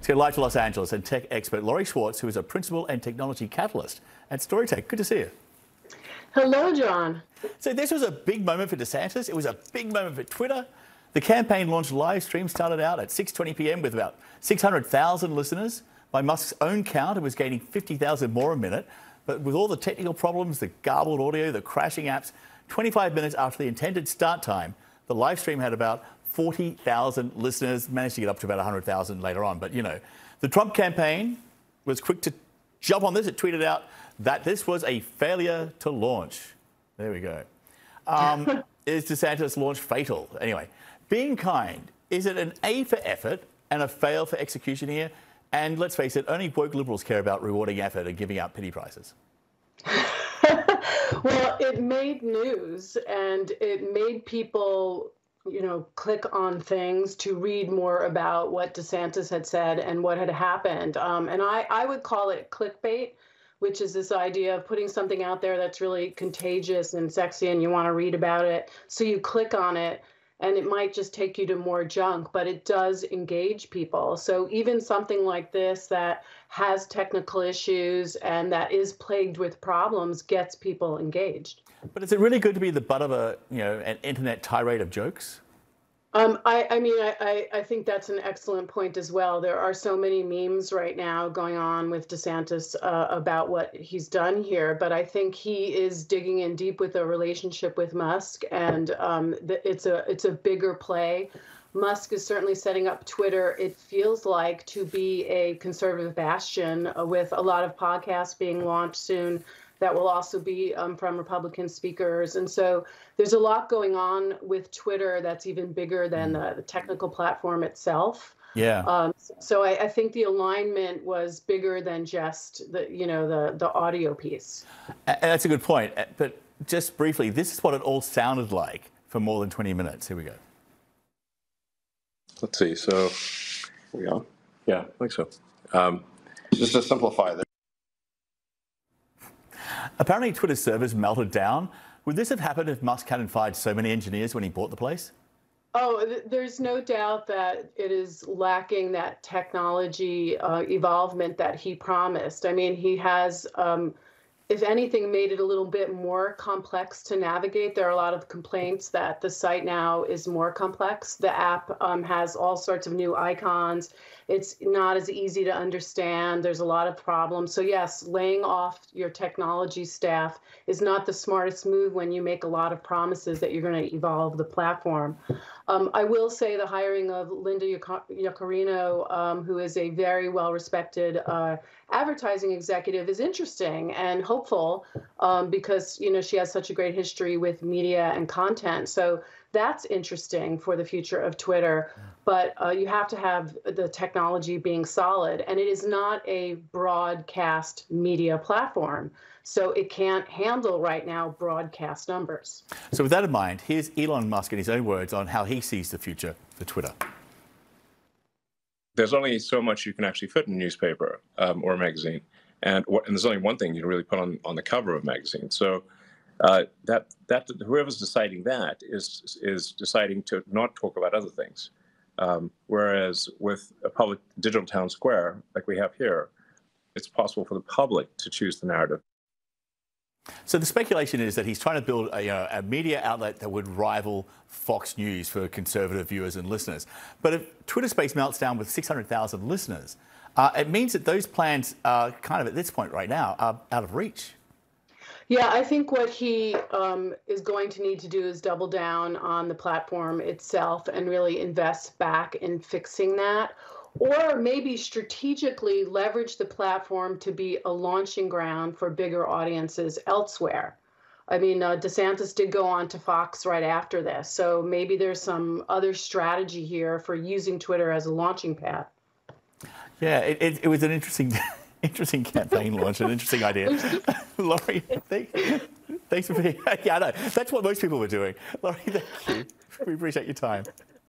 Let's go live to Los Angeles and tech expert Laurie Schwartz, who is a principal and technology catalyst at Storytech. Good to see you. Hello, John. So this was a big moment for DeSantis. It was a big moment for Twitter. The campaign launched live stream, started out at 6:20 p.m. with about 600,000 listeners. By Musk's own count, it was gaining 50,000 more a minute. But with all the technical problems, the garbled audio, the crashing apps, 25 minutes after the intended start time, the live stream had about 40,000 listeners, managed to get up to about 100,000 later on. But, you know, the Trump campaign was quick to jump on this. It tweeted out that this was a failure to launch. There we go. Is DeSantis' launch fatal? Anyway, being kind, is it an A for effort and a fail for execution here? And let's face it, only woke liberals care about rewarding effort and giving out pity prizes. Well, it made news and it made people, you know, click on things to read more about what DeSantis had said and what had happened. And I would call it clickbait, which is this idea of putting something out there that's really contagious and sexy and you want to read about it. So you click on it and it might just take you to more junk, but it does engage people. So even something like this that has technical issues and that is plagued with problems gets people engaged. But is it really good to be the butt of an internet tirade of jokes? I think that's an excellent point as well. There are so many memes right now going on with DeSantis about what he's done here, but I think he is digging in deep with a relationship with Musk, and it's a bigger play. Musk is certainly setting up Twitter, it feels like, to be a conservative bastion with a lot of podcasts being launched soon that will also be from Republican speakers. And so there's a lot going on with Twitter that's even bigger than the technical platform itself. Yeah. So I think the alignment was bigger than just the audio piece. That's a good point. But just briefly, this is what it all sounded like for more than 20 minutes. Here we go. Let's see. So, are we on? Yeah, I think so. Just to simplify this. Apparently, Twitter's servers melted down. Would this have happened if Musk hadn't fired so many engineers when he bought the place? Oh, there's no doubt that it is lacking that technology evolvement that he promised. I mean, he has, if anything, made it a little bit more complex to navigate. There are a lot of complaints that the site now is more complex. The app has all sorts of new icons. It's not as easy to understand. There's a lot of problems. So yes, laying off your technology staff is not the smartest move when you make a lot of promises that you're going to evolve the platform. I will say the hiring of Linda Yaccarino, who is a very well-respected advertising executive, is interesting and hopeful because, you know, she has such a great history with media and content. So that's interesting for the future of Twitter. But you have to have the technology being solid. And it is not a broadcast media platform. So it can't handle right now broadcast numbers. So with that in mind, here's Elon Musk in his own words on how he sees the future for Twitter. There's only so much you can actually fit in a newspaper or a magazine. And there's only one thing you can really put on the cover of a magazine. So that whoever's deciding that is deciding to not talk about other things. Whereas with a public digital town square like we have here, it's possible for the public to choose the narrative. So the speculation is that he's trying to build a media outlet that would rival Fox News for conservative viewers and listeners. But if Twitter Space melts down with 600,000 listeners, it means that those plans are kind of, at this point right now, are out of reach. Yeah, I think what he is going to need to do is double down on the platform itself and really invest back in fixing that, or maybe strategically leverage the platform to be a launching ground for bigger audiences elsewhere. I mean, DeSantis did go on to Fox right after this, so maybe there's some other strategy here for using Twitter as a launching pad. Yeah, it was an interesting campaign launch, an interesting idea. Laurie, thanks for being. Yeah, I know. That's what most people were doing. Laurie, thank you. We appreciate your time.